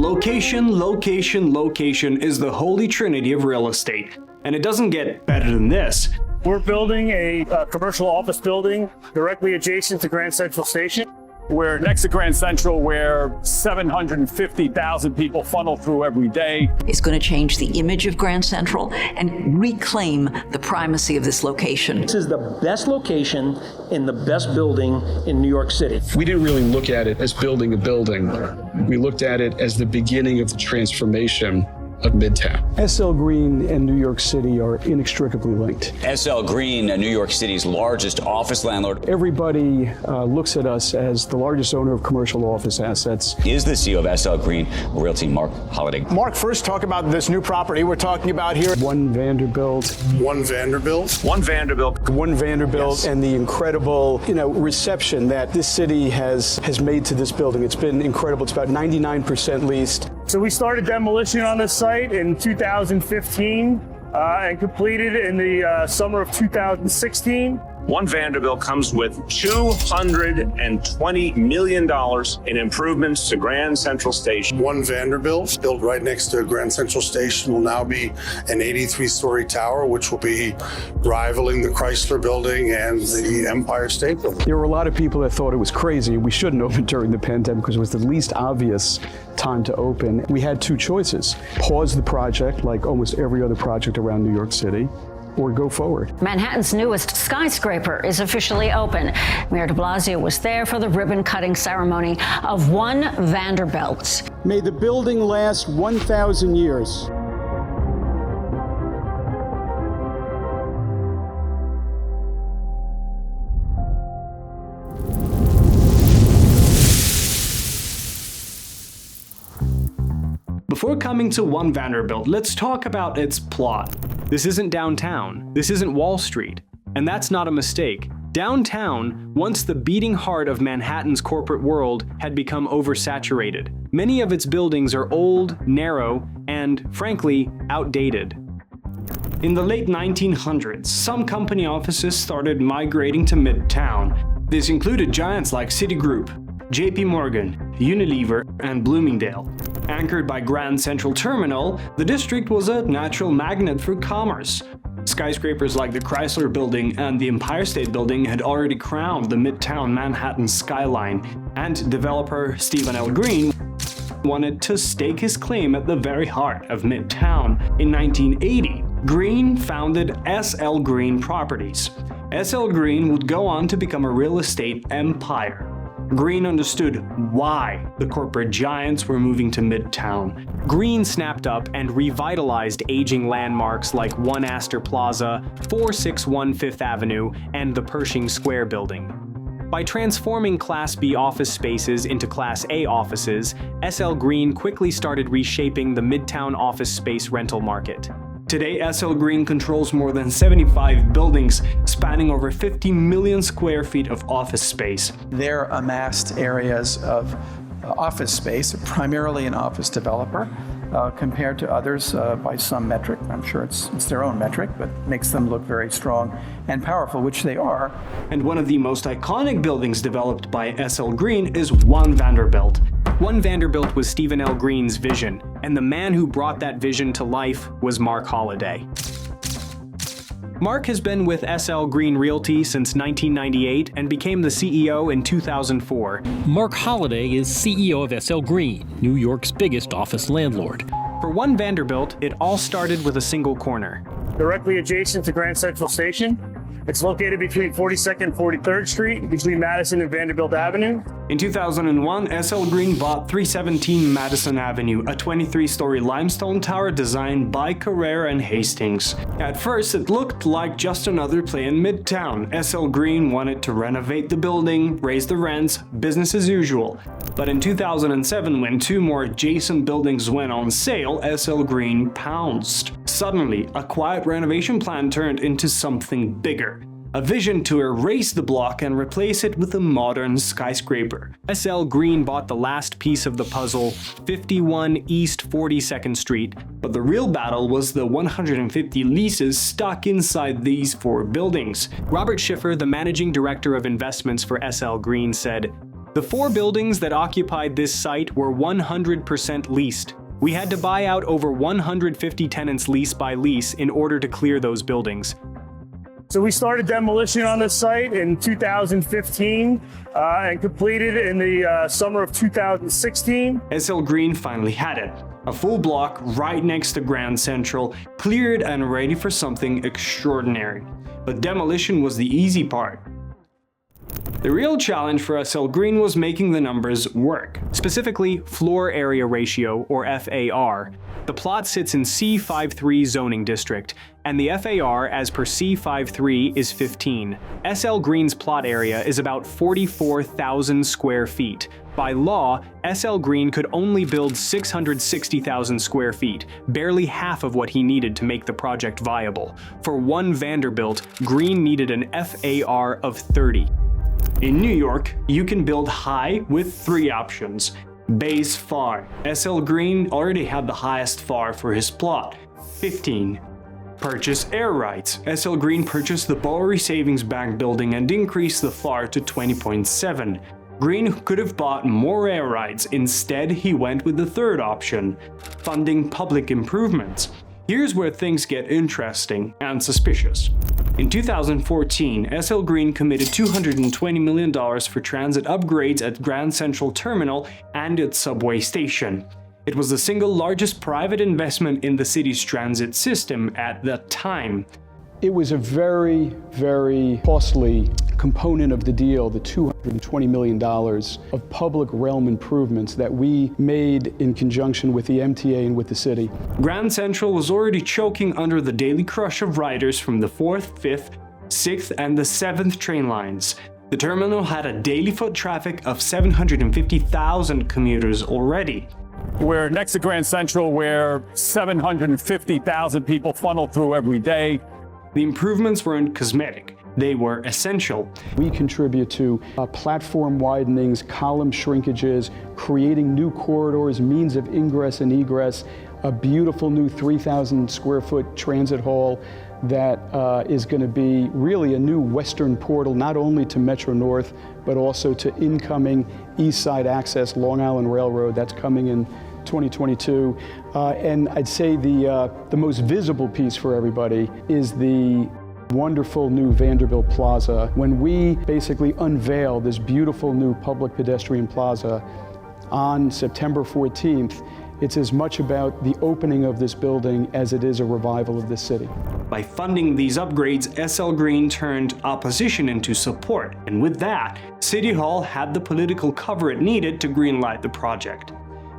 Location, location, location is the holy trinity of real estate. And it doesn't get better than this. We're building a commercial office building directly adjacent to Grand Central Station. We're next to Grand Central, where 750,000 people funnel through every day. It's going to change the image of Grand Central and reclaim the primacy of this location. This is the best location in the best building in New York City. We didn't really look at it as building a building. We looked at it as the beginning of the transformation of Midtown. SL Green and New York City are inextricably linked. SL Green, New York City's largest office landlord. Everybody looks at us as the largest owner of commercial office assets. Is the CEO of SL Green Realty, Mark Holliday. Mark, first talk about this new property we're talking about here. One Vanderbilt. One Vanderbilt. One Vanderbilt. One Vanderbilt, Yes. And the incredible, reception that this city has made to this building. It's been incredible. It's about 99% leased. So we started demolition on this site in 2015 and completed in the summer of 2016. One Vanderbilt comes with $220 million in improvements to Grand Central Station. One Vanderbilt, built right next to Grand Central Station, will now be an 83-story tower, which will be rivaling the Chrysler Building and the Empire State Building. There were a lot of people that thought it was crazy. We shouldn't open during the pandemic because it was the least obvious time to open. We had two choices: pause the project like almost every other project around New York City, or go forward. Manhattan's newest skyscraper is officially open. Mayor de Blasio was there for the ribbon-cutting ceremony of One Vanderbilt. May the building last 1,000 years. Before coming to One Vanderbilt, let's talk about its plot. This isn't downtown, this isn't Wall Street, and that's not a mistake. Downtown, once the beating heart of Manhattan's corporate world, had become oversaturated. Many of its buildings are old, narrow, and, frankly, outdated. In the late 1900s, some company offices started migrating to Midtown. This included giants like Citigroup, JP Morgan, Unilever, and Bloomingdale. Anchored by Grand Central Terminal, the district was a natural magnet for commerce. Skyscrapers like the Chrysler Building and the Empire State Building had already crowned the Midtown Manhattan skyline, and developer Stephen L. Green wanted to stake his claim at the very heart of Midtown. In 1980, Green founded SL Green Properties. SL Green would go on to become a real estate empire. Green understood why the corporate giants were moving to Midtown. Green snapped up and revitalized aging landmarks like One Astor Plaza, 461 Fifth Avenue, and the Pershing Square building. By transforming Class B office spaces into Class A offices, SL Green quickly started reshaping the Midtown office space rental market. Today, SL Green controls more than 75 buildings, spanning over 50 million square feet of office space. They're amassed areas of office space, primarily an office developer, compared to others by some metric. I'm sure it's their own metric, but makes them look very strong and powerful, which they are. And one of the most iconic buildings developed by SL Green is One Vanderbilt. One Vanderbilt was Stephen L. Green's vision, and the man who brought that vision to life was Mark Holliday. Mark has been with SL Green Realty since 1998 and became the CEO in 2004. Mark Holliday is CEO of SL Green, New York's biggest office landlord. For One Vanderbilt, it all started with a single corner. Directly adjacent to Grand Central Station. It's located between 42nd and 43rd Street, between Madison and Vanderbilt Avenue. In 2001, SL Green bought 317 Madison Avenue, a 23-story limestone tower designed by Carrera and Hastings. At first, it looked like just another play in Midtown. SL Green wanted to renovate the building, raise the rents, business as usual. But in 2007, when two more adjacent buildings went on sale, SL Green pounced. Suddenly, a quiet renovation plan turned into something bigger. A vision to erase the block and replace it with a modern skyscraper. SL Green bought the last piece of the puzzle, 51 East 42nd Street, but the real battle was the 150 leases stuck inside these four buildings. Robert Schiffer, the managing director of investments for SL Green, said, The 4 buildings that occupied this site were 100% leased. We had to buy out over 150 tenants lease by lease in order to clear those buildings. So we started demolition on this site in 2015 and completed it in the summer of 2016. SL Green finally had it. A full block right next to Grand Central, cleared and ready for something extraordinary. But demolition was the easy part. The real challenge for SL Green was making the numbers work, specifically floor area ratio, or FAR. The plot sits in C53 zoning district, and the FAR as per C53 is 15. SL Green's plot area is about 44,000 square feet. By law, SL Green could only build 660,000 square feet, barely half of what he needed to make the project viable. For One Vanderbilt, Green needed an FAR of 30. In New York, you can build high with 3 options. Base FAR. SL Green already had the highest FAR for his plot, 15. Purchase air rights. SL Green purchased the Bowery Savings Bank building and increased the FAR to 20.7. Green could have bought more air rights. Instead, he went with the 3rd option, funding public improvements. Here's where things get interesting and suspicious. In 2014, SL Green committed $220 million for transit upgrades at Grand Central Terminal and its subway station. It was the single largest private investment in the city's transit system at that time. It was a very, very costly component of the deal, the $220 million of public realm improvements that we made in conjunction with the MTA and with the city. Grand Central was already choking under the daily crush of riders from the 4th, 5th, 6th, and the 7th train lines. The terminal had a daily foot traffic of 750,000 commuters already. We're next to Grand Central, where 750,000 people funnel through every day. The improvements weren't cosmetic. They were essential. We contribute to platform widenings, column shrinkages, creating new corridors, means of ingress and egress, a beautiful new 3,000 square foot transit hall that is going to be really a new western portal, not only to Metro North, but also to incoming East Side access, Long Island Railroad, that's coming in 2022. And I'd say the most visible piece for everybody is the wonderful new Vanderbilt Plaza. When we basically unveil this beautiful new public pedestrian plaza on September 14th, it's as much about the opening of this building as it is a revival of this city. By funding these upgrades, SL Green turned opposition into support, and with that, City Hall had the political cover it needed to greenlight the project.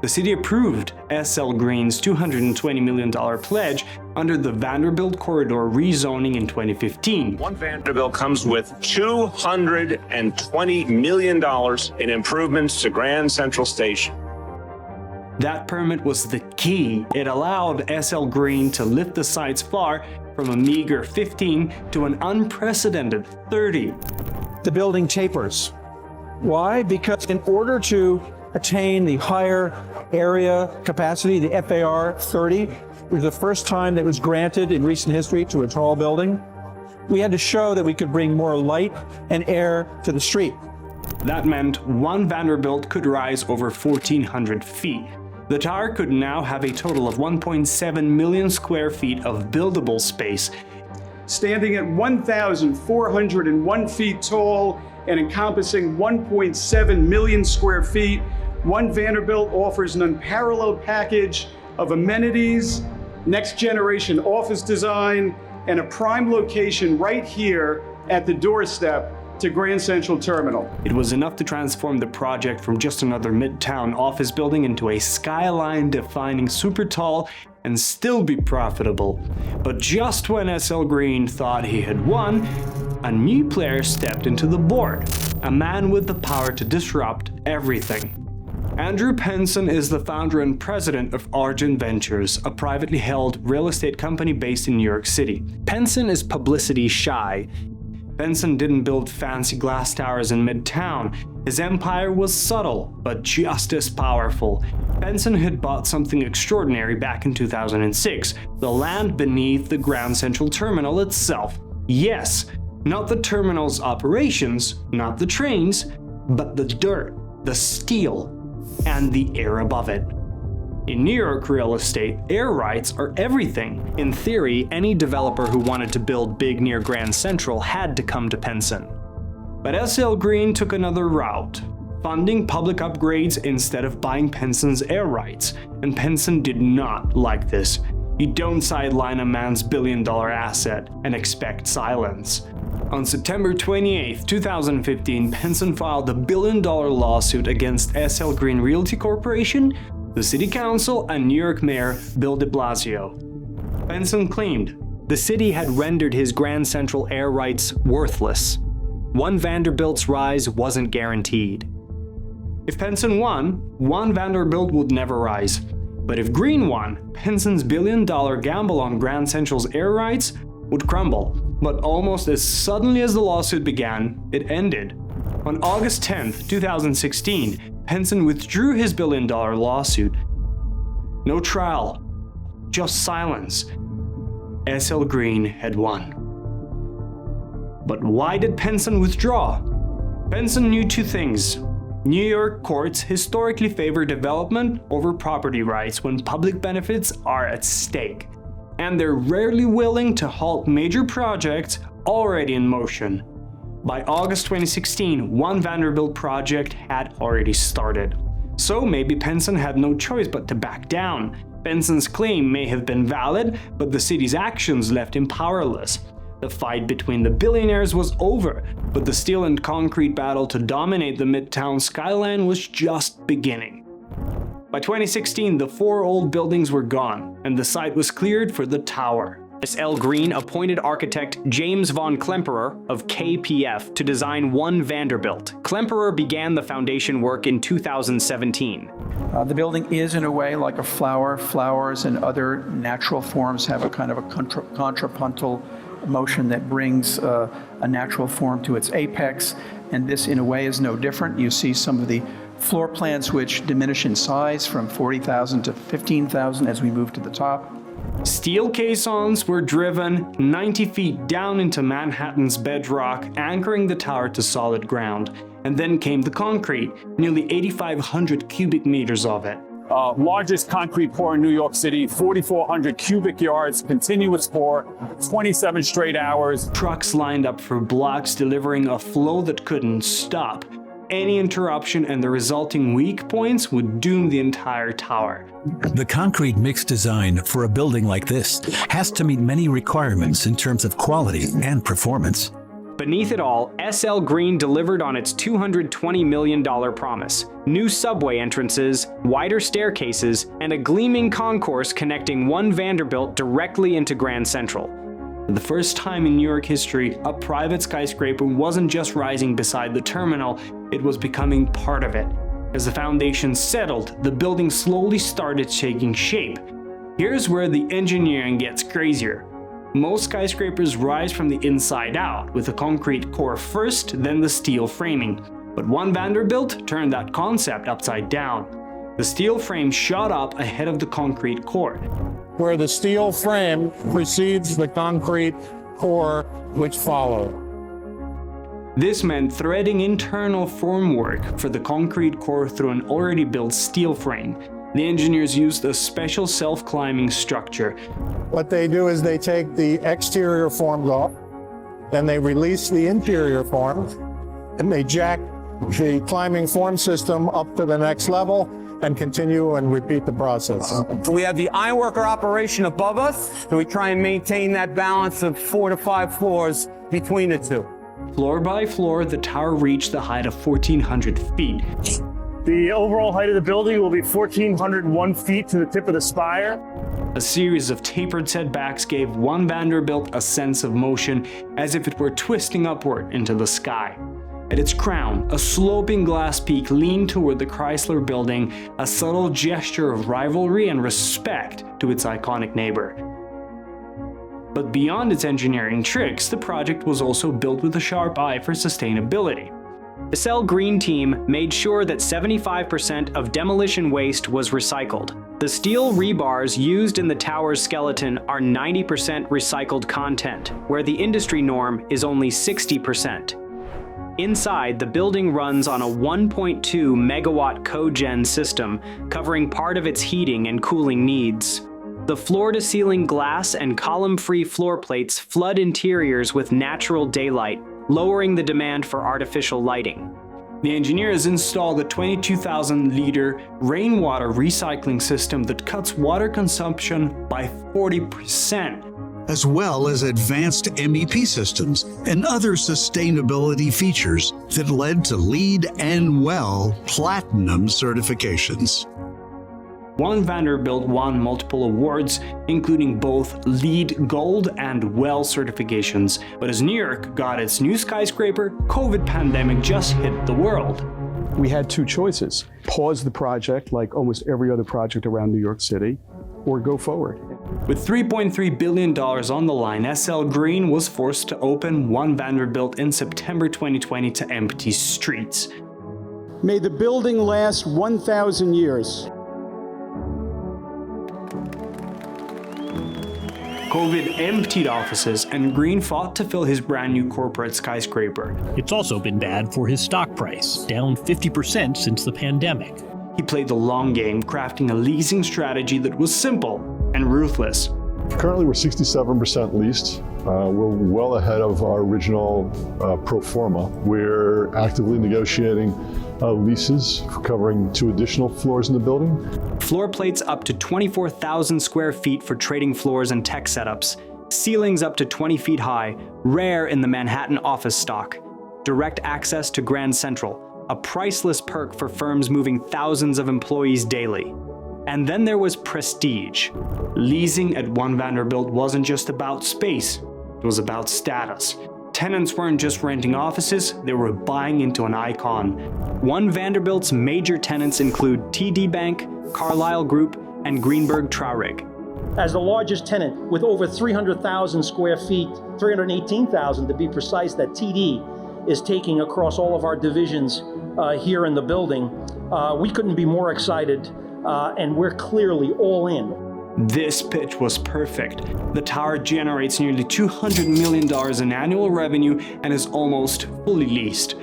The city approved SL Green's $220 million pledge under the Vanderbilt corridor rezoning in 2015. One Vanderbilt comes with $220 million in improvements to Grand Central Station. That permit was the key. It allowed SL Green to lift the site's FAR from a meager 15 to an unprecedented 30. The building tapers. Why? Because in order to attain the higher area capacity, the FAR 30, it was the first time that was granted in recent history to a tall building. We had to show that we could bring more light and air to the street. That meant One Vanderbilt could rise over 1,400 feet. The tower could now have a total of 1.7 million square feet of buildable space. Standing at 1,401 feet tall and encompassing 1.7 million square feet, One Vanderbilt offers an unparalleled package of amenities, next-generation office design, and a prime location right here at the doorstep to Grand Central Terminal. It was enough to transform the project from just another Midtown office building into a skyline-defining super tall and still be profitable. But just when SL Green thought he had won, a new player stepped into the board, a man with the power to disrupt everything. Andrew Penson is the founder and president of Argent Ventures, a privately held real estate company based in New York City. Penson is publicity shy. Penson didn't build fancy glass towers in Midtown. His empire was subtle, but just as powerful. Penson had bought something extraordinary back in 2006, the land beneath the Grand Central Terminal itself. Yes, not the terminal's operations, not the trains, but the dirt. the steel, and the air above it. In New York real estate, air rights are everything. In theory, any developer who wanted to build big near Grand Central had to come to Penson. But SL Green took another route, funding public upgrades instead of buying Penson's air rights, and Penson did not like this. You don't sideline a man's billion-dollar asset and expect silence. On September 28, 2015, Penson filed a billion-dollar lawsuit against SL Green Realty Corporation, the City Council, and New York Mayor Bill de Blasio. Penson claimed the city had rendered his Grand Central air rights worthless. One Vanderbilt's rise wasn't guaranteed. If Penson won, One Vanderbilt would never rise. But if Green won, Penson's billion-dollar gamble on Grand Central's air rights would crumble. But almost as suddenly as the lawsuit began, it ended. On August 10, 2016, Penson withdrew his billion-dollar lawsuit. No trial, just silence. SL Green had won. But why did Penson withdraw? Penson knew two things. New York courts historically favor development over property rights when public benefits are at stake, and they're rarely willing to halt major projects already in motion. By August 2016, One Vanderbilt project had already started. So maybe Penson had no choice but to back down. Penson's claim may have been valid, but the city's actions left him powerless. The fight between the billionaires was over, but the steel and concrete battle to dominate the Midtown skyline was just beginning. By 2016, the four old buildings were gone, and the site was cleared for the tower. SL Green appointed architect James von Klemperer of KPF to design One Vanderbilt. Klemperer began the foundation work in 2017. The building is, in a way, like a flower. Flowers and other natural forms have a kind of a contrapuntal motion that brings a natural form to its apex, and this, in a way, is no different. You see some of the floor plans which diminish in size from 40,000 to 15,000 as we move to the top. Steel caissons were driven 90 feet down into Manhattan's bedrock, anchoring the tower to solid ground. And then came the concrete, nearly 8,500 cubic meters of it. Largest concrete pour in New York City, 4,400 cubic yards, continuous pour, 27 straight hours. Trucks lined up for blocks, delivering a flow that couldn't stop. Any interruption and the resulting weak points would doom the entire tower. The concrete mix design for a building like this has to meet many requirements in terms of quality and performance. Beneath it all, SL Green delivered on its $220 million promise. New subway entrances, wider staircases, and a gleaming concourse connecting One Vanderbilt directly into Grand Central. For the first time in New York history, a private skyscraper wasn't just rising beside the terminal, it was becoming part of it. As the foundation settled, the building slowly started taking shape. Here's where the engineering gets crazier. Most skyscrapers rise from the inside out, with the concrete core first, then the steel framing. But One Vanderbilt turned that concept upside down. The steel frame shot up ahead of the concrete core, where the steel frame precedes the concrete core which followed. This meant threading internal formwork for the concrete core through an already built steel frame. The engineers used a special self-climbing structure. What they do is they take the exterior forms off, then they release the interior forms, and they jack the climbing form system up to the next level and continue and repeat the process. So we have the ironworker operation above us, so we try and maintain that balance of 4 to 5 floors between the two. Floor by floor, the tower reached the height of 1,400 feet. The overall height of the building will be 1,401 feet to the tip of the spire. A series of tapered setbacks gave One Vanderbilt a sense of motion, as if it were twisting upward into the sky. At its crown, a sloping glass peak leaned toward the Chrysler Building, a subtle gesture of rivalry and respect to its iconic neighbor. But beyond its engineering tricks, the project was also built with a sharp eye for sustainability. The SL Green team made sure that 75% of demolition waste was recycled. The steel rebars used in the tower's skeleton are 90% recycled content, where the industry norm is only 60%. Inside, the building runs on a 1.2 megawatt cogen system, covering part of its heating and cooling needs. The floor-to-ceiling glass and column-free floor plates flood interiors with natural daylight, lowering the demand for artificial lighting. The engineers installed a 22,000-liter rainwater recycling system that cuts water consumption by 40%. As well as advanced MEP systems and other sustainability features that led to LEED and WELL Platinum certifications. One Vanderbilt won multiple awards, including both LEED Gold and WELL certifications. But as New York got its new skyscraper, COVID pandemic just hit the world. We had two choices: pause the project like almost every other project around New York City, or go forward. With $3.3 billion on the line, SL Green was forced to open One Vanderbilt in September 2020 to empty streets. May the building last 1,000 years. COVID emptied offices, and Green fought to fill his brand new corporate skyscraper. It's also been bad for his stock price, down 50% since the pandemic. He played the long game, crafting a leasing strategy that was simple and ruthless. Currently, we're 67% leased. We're well ahead of our original pro forma. We're actively negotiating leases covering 2 additional floors in the building. Floor plates up to 24,000 square feet for trading floors and tech setups. Ceilings up to 20 feet high, rare in the Manhattan office stock. Direct access to Grand Central, a priceless perk for firms moving thousands of employees daily. And then there was prestige. Leasing at One Vanderbilt wasn't just about space, it was about status. Tenants weren't just renting offices, they were buying into an icon. One Vanderbilt's major tenants include TD Bank, Carlyle Group, and Greenberg Traurig. As the largest tenant with over 300,000 square feet, 318,000 to be precise, that TD is taking across all of our divisions here in the building, we couldn't be more excited, and we're clearly all in. This pitch was perfect. The tower generates nearly $200 million in annual revenue and is almost fully leased.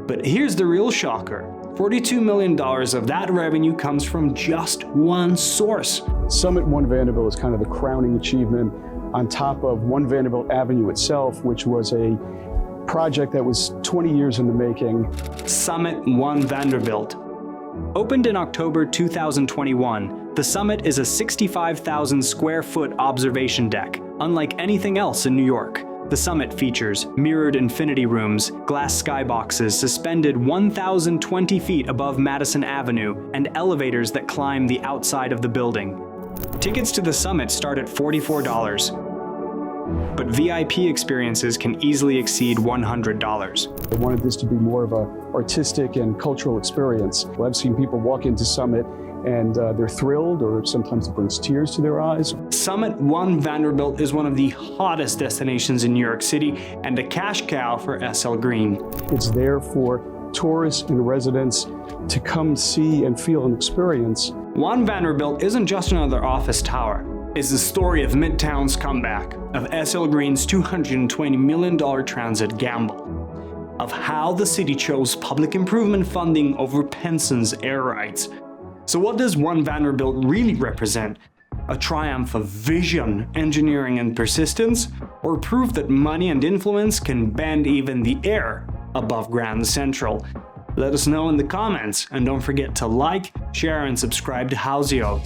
But here's the real shocker. $42 million of that revenue comes from just one source. Summit One Vanderbilt is kind of the crowning achievement on top of One Vanderbilt Avenue itself, which was a project that was 20 years in the making. Summit One Vanderbilt. Opened in October 2021, the Summit is a 65,000 square foot observation deck, unlike anything else in New York. The Summit features mirrored infinity rooms, glass skyboxes suspended 1,020 feet above Madison Avenue, and elevators that climb the outside of the building. Tickets to the Summit start at $44. But VIP experiences can easily exceed $100. I wanted this to be more of an artistic and cultural experience. I've seen people walk into Summit and they're thrilled, or sometimes it brings tears to their eyes. Summit One Vanderbilt is one of the hottest destinations in New York City and a cash cow for SL Green. It's there for tourists and residents to come see and feel and experience. One Vanderbilt isn't just another office tower. It's the story of Midtown's comeback, of SL Green's $220 million transit gamble, of how the city chose public improvement funding over Penson's air rights. So what does One Vanderbilt really represent? A triumph of vision, engineering, and persistence? Or proof that money and influence can bend even the air above Grand Central? Let us know in the comments, and don't forget to like, share, and subscribe to Houzeo.